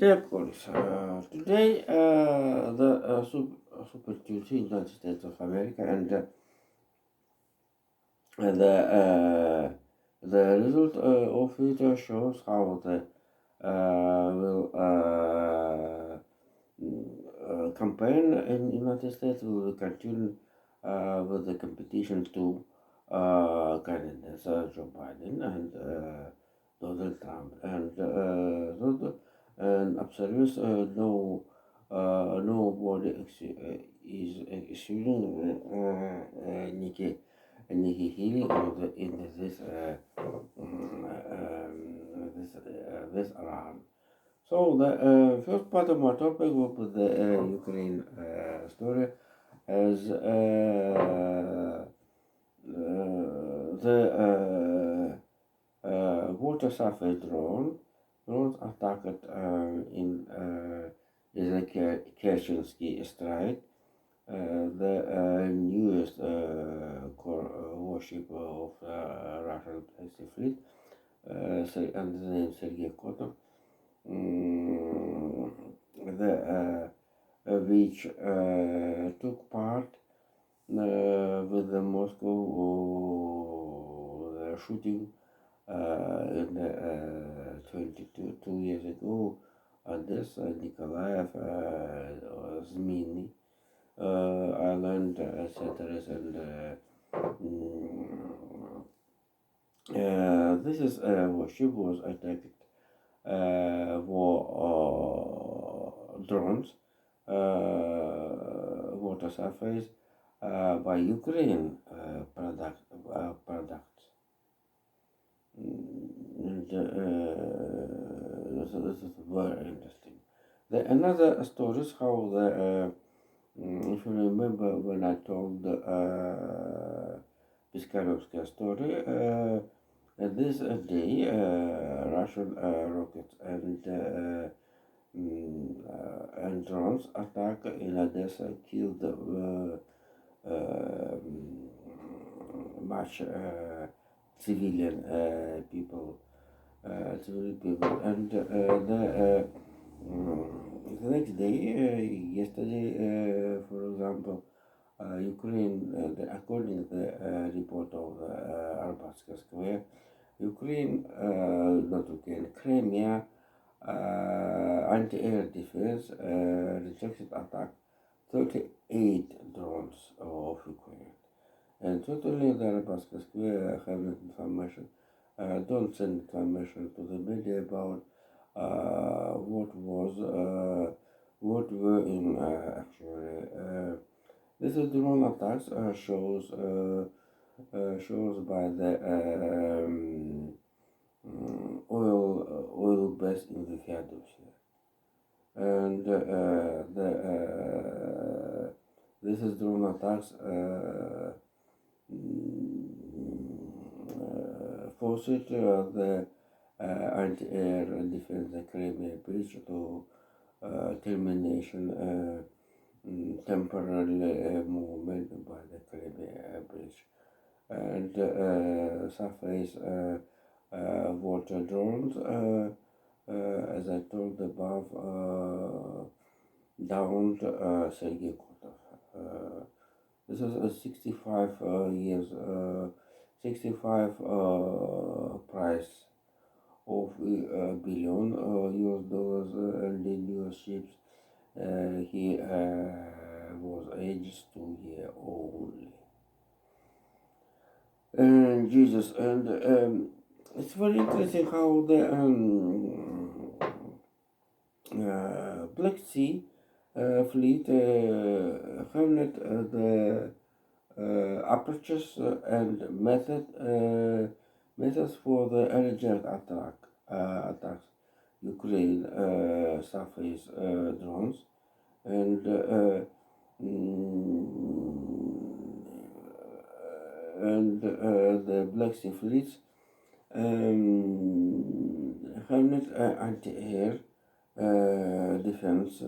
Dear colleagues, today the Super Tuesday United States of America and the result of it shows how the will campaign in United States will continue with the competition to candidates Joe Biden and Donald Trump and observers nobody is excluding Nikki Haley in this round. So the first part of my topic will be the Ukraine story as the water surface drones attacked in the Kerchensky Strait, the newest warship of Russian Sea Fleet, under the name Sergei Kotov, which took part with the Moscow shooting in 22 years ago, Odessa, Nikolaev, Zminy Island, etc. And this is warship was attacked for drones, water surface by Ukraine products. And so this is very interesting. Another story is how the if you remember when I told the Piskarovsky story, this day Russian rockets and drones attack in Odessa killed much civilian people, and the next day, yesterday, for example, Ukraine, according to the report of Arbatska Square, Ukraine, not Ukraine, Crimea, anti-air defense rejected attack 38 drones of Ukraine. And totally the Arbatska Square have information. Don't send information to the media about what were in actually. This is drone attacks shows by the oil base in the Feodosia, and this is drone attacks forced the anti-air defense the Crimea bridge to termination temporary movement by the Crimea bridge and surface water drones as I told above downed Sergei Kotov. This is a 65 years 65 price of billion US dollars and in US ships. He was aged 2 years only. And Jesus, and it's very interesting how the Black Sea fleet harnessed the approaches and methods for the urgent attacks Ukraine surface drones and the Black Sea fleets harness anti-air defense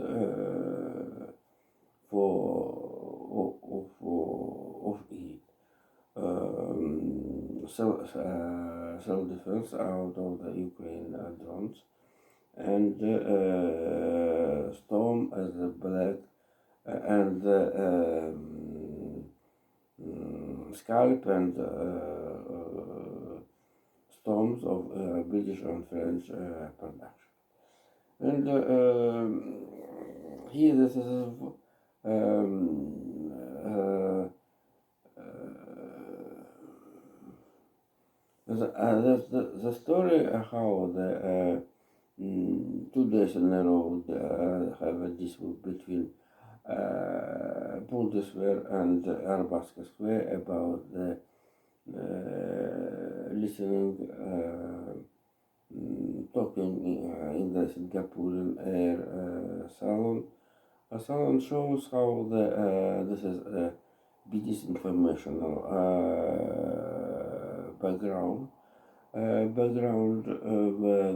of it. Self-defense out of the Ukraine drones and storm as the black and scalp and storms of British and French production. And here this is uh, the story how the 2 days in a row have a dispute between Bundeswehr and Arabasca Square about the listening, talking in the Singaporean Air Salon. A salon shows how this is a British informational background where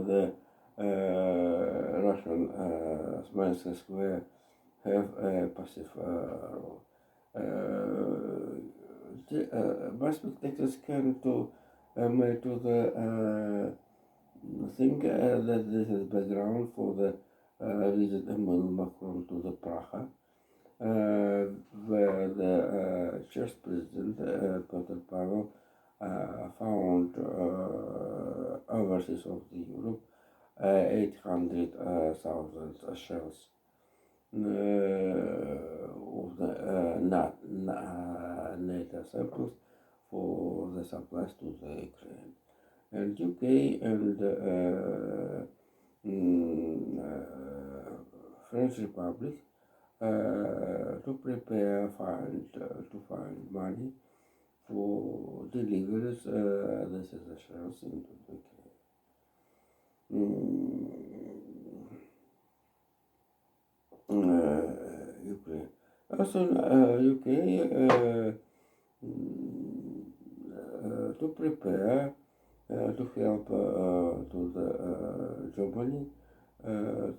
the Russian Smolensk Square have a passive role. My spectators can to the think that this is background for the visit Emmanuel Macron to the Prague, where the church president Peter Pavel found overseas of the Europe 800,000 shells of the NATO samples for the supplies to the Ukraine. And UK and French Republic to prepare to find money for deliveries. This is the shells into the Ukraine. Also, UK to prepare to help to the Germany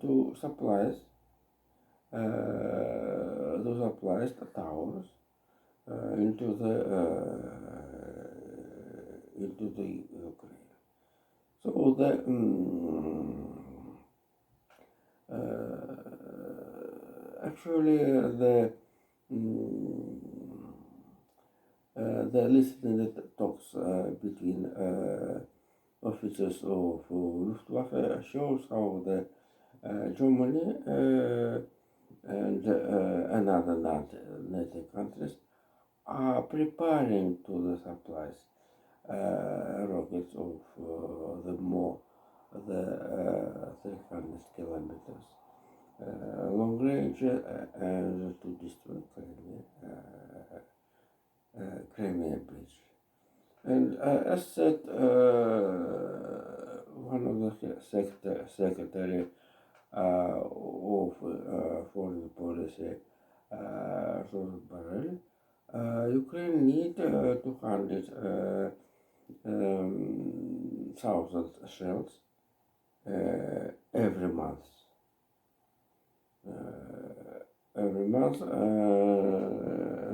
to supplies the towers into the Ukraine. So the actually the listening talks between officers of Luftwaffe shows how the Germany and another NATO countries are preparing to the supplies rockets of the 300 kilometers long range and to destroy Crimea Bridge. And as said, one of the secretary of foreign policy, Joseph Borrell, Ukraine need 200,000 shells every month.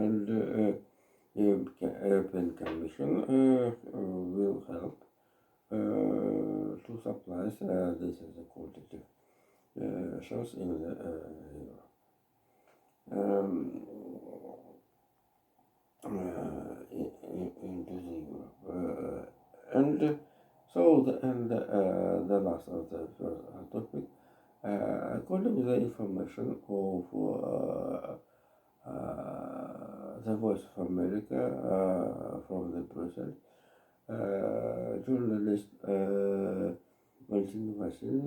And European Commission will help to supply this is the quantity shells in the Europe. Into the Europe. And so the last of the first topic, according to the information of the Voice of America from the Brussels, journalist Valentin Vasil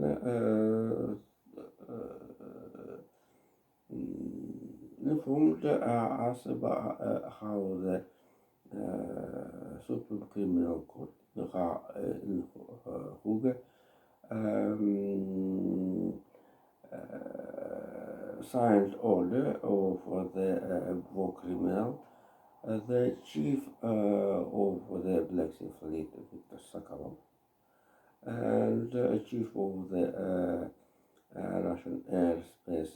informed us about how the Supreme Criminal Court in Hooge signed order of the war criminal, the chief of the Black Sea Fleet, Viktor Sokolov, and chief of the Russian airspace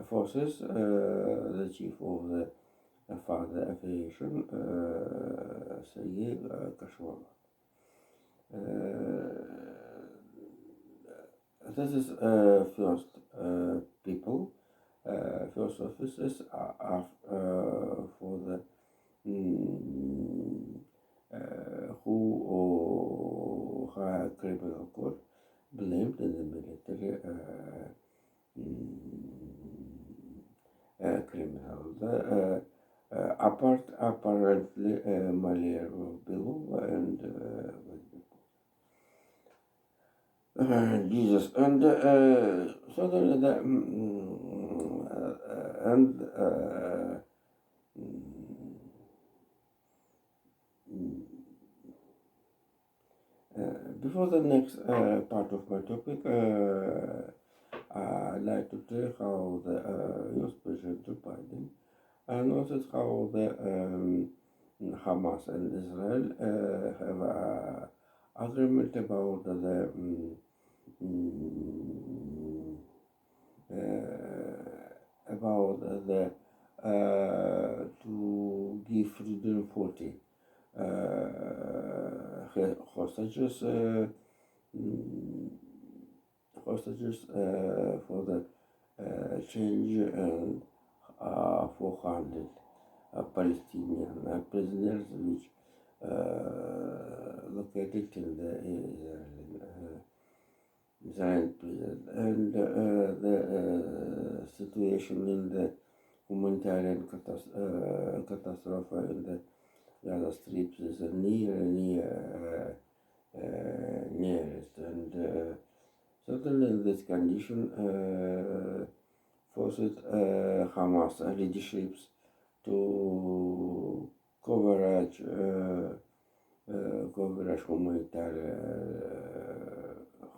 forces, the chief of the further aviation, Sergei Kashwalov. this is first people, first officers are for the who have criminal court blamed in the military criminal. Apparently Malier below and Jesus and suddenly the and before the next part of my topic, I'd like to tell how the US President Joe Biden noticed how the Hamas and Israel have agreement about the to give 340 hostages for the change and 400 Palestinian prisoners which located in the Israeli prison, and the situation in the humanitarian catastrophe in the Gaza Strip is nearest, and certainly in this condition forced Hamas leaderships to coverage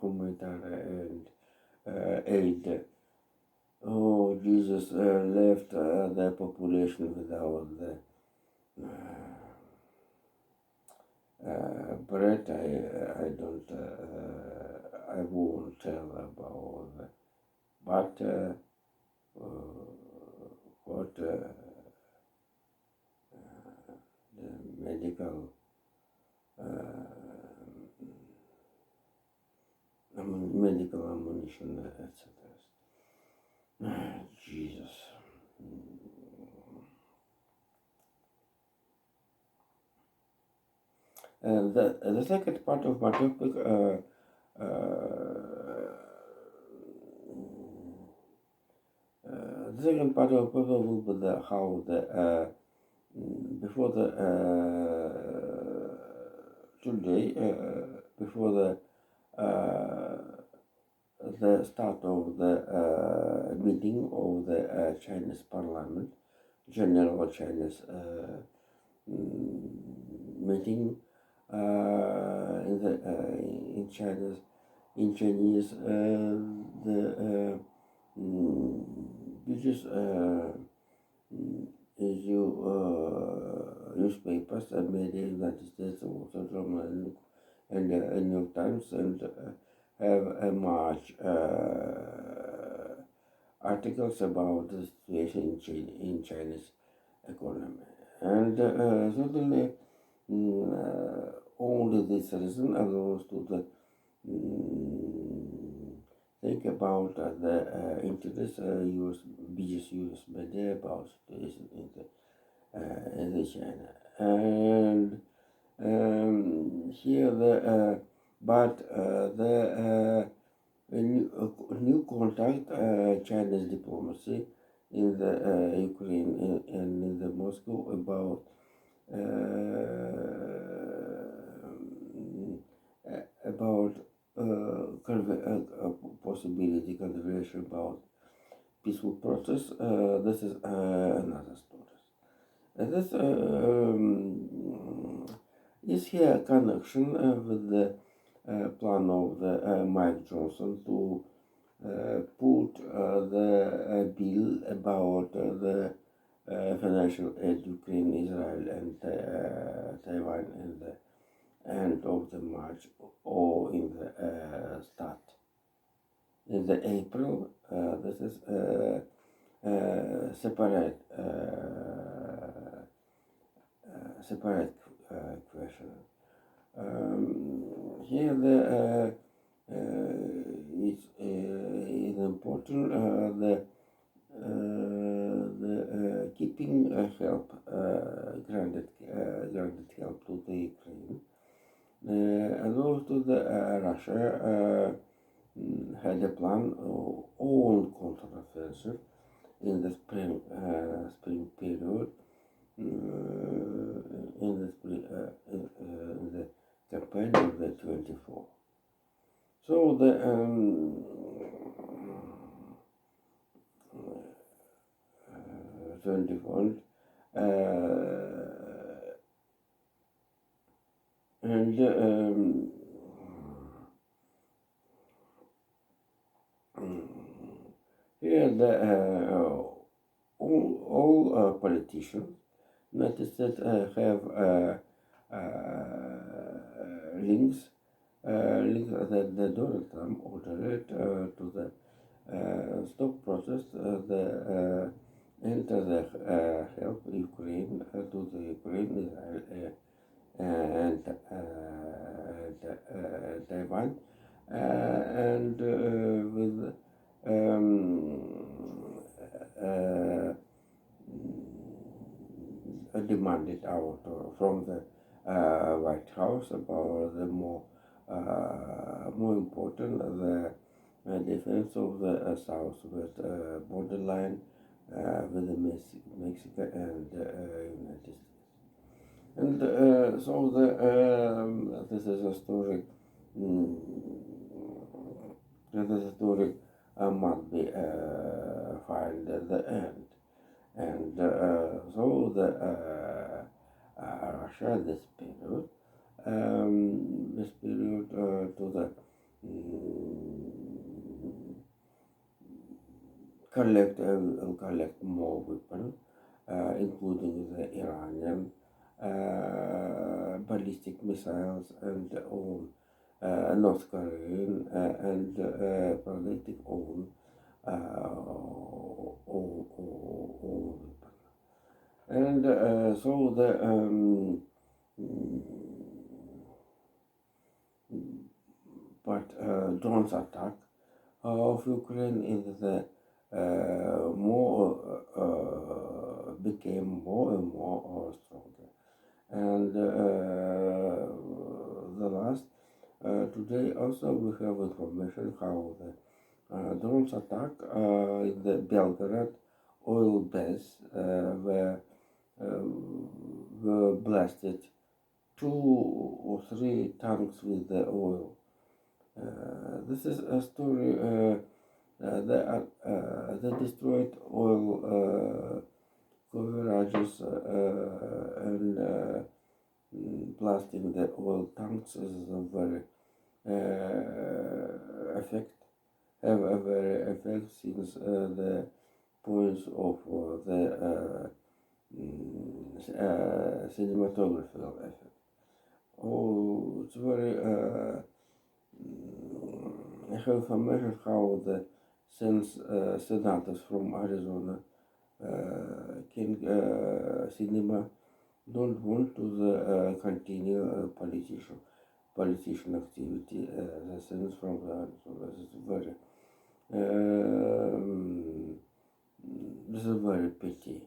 humanitarian and aid. Oh, Jesus left the population without the bread. I don't. I won't tell about that. But what the medical medical ammunition, etc. Jesus. And the second part of my topic, the second part of my topic will be how the before the today before the start of the meeting of the Chinese Parliament, General Chinese meeting in Chinese the biggest issue newspapers made in the United States, also Germany and New York Times, and have a much articles about the situation in Chinese economy, and certainly only this reason allows to the think about the interest biggest US media about situation in the China, and here the but the new contact Chinese diplomacy in the Ukraine and in the Moscow about possibility consideration about peaceful process. This is another story. This is here a connection with the plan of the Mike Johnson to put the bill about the financial aid Ukraine, Israel, and Taiwan in the end of the March or in the start in the April. This is separate question. Here the it's important keeping help granted help to the Ukraine, and also the Russia had a plan own counteroffensive in the spring period, in the campaign of the 24. So the 24 and here the all politicians notice that have links that the Donald Trump ordered to the stop process the enter the help Ukraine to the Ukraine and Taiwan and with demanded out from the White House about the more important the defense of the southwest borderline with the Mexico and United States. And so this is a story. This is a story must be filed at the end. And so the Russia this period to the collect more weapons, including the Iranian ballistic missiles and all North Korean and prolific own all weapons. And so the drones attack of Ukraine in the became more and more stronger. And the last today also we have information how the drones attack in the Belgorod oil base were blasted 2 or 3 tanks with the oil. This is a story. They destroyed oil coverages and blasting the oil tanks is a very have a very effect since the points of the cinematographical effect. Oh, it's very I have information how the senators from Arizona King Cinema don't want to the continue politician activity. The sense from the Arizona is very this is very pity.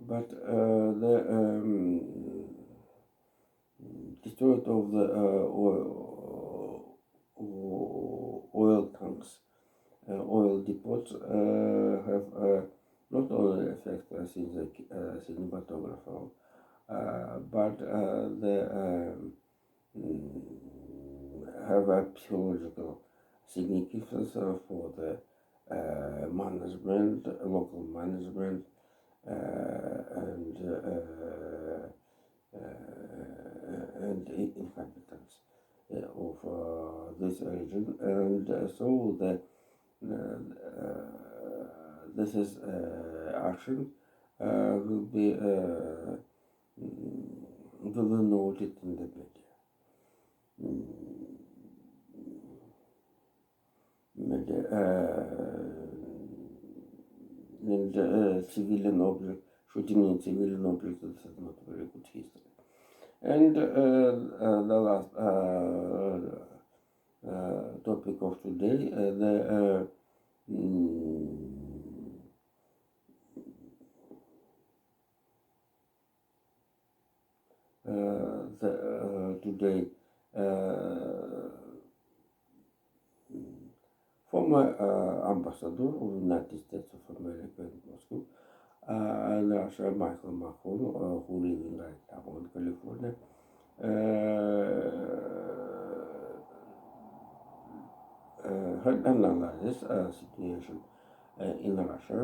But the destroyed of the oil tanks, oil depots have not only effect as in the cinematographer, but they have a psychological significance for the management, local management, and inhabitants of this region, and so the this is action will be noted in the media. And civilian object, shooting in civilian objects, this is not very good history. And the last topic of today, the mm, today former ambassador of the United States of America in Moscow, and Russia, Michael Macron, who living right now in California, had analyzed situation in Russia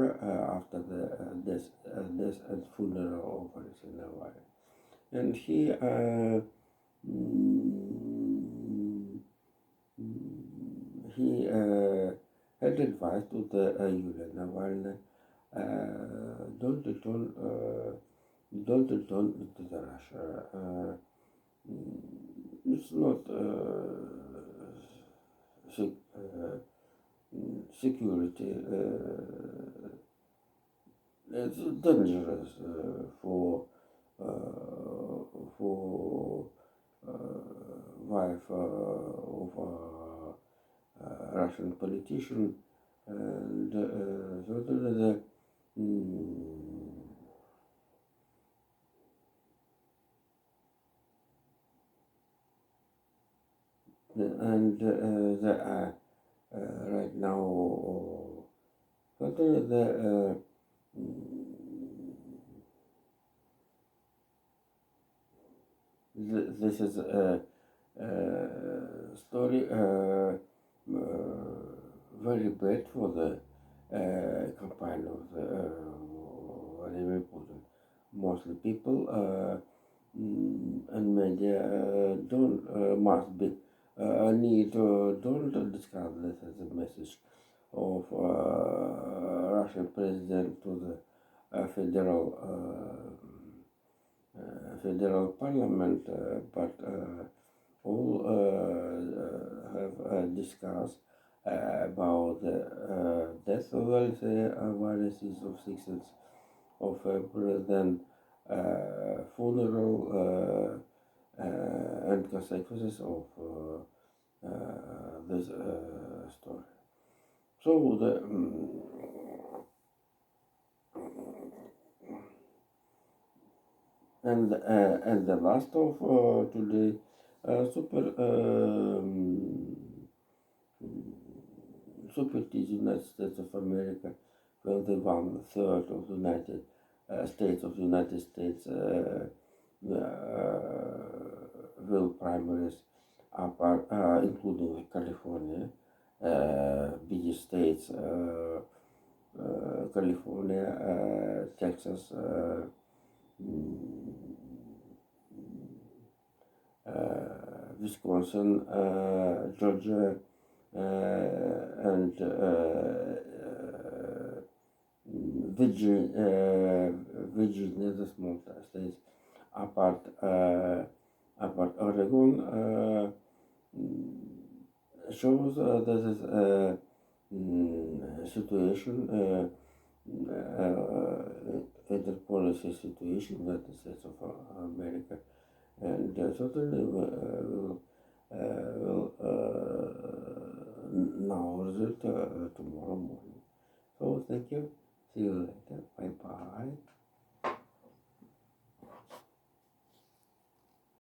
after the death and funeral of Alexei Navalny. And he had advised to the Yulia Navalny, don't return, don't return to the Russia. It's not security. It's dangerous for wife of a Russian politician, and right now, this is a story very bad for the campaign of the Vladimir Putin. Mostly people and media don't must be need don't discard this as a message of Russian president to the federal parliament, but all have discussed about the death of Alexei of 6th of President funeral and consequences of this story. So and the last of today super United States of America, well, the 1/3 of the United States of the United States will primaries are including California, biggest states, California, Texas, Wisconsin, Georgia, and Virginia, the small states, apart Oregon, shows this is a situation, inter-policy situation in the United States of America, and certainly will now result tomorrow morning. So thank you. See you later. Bye bye.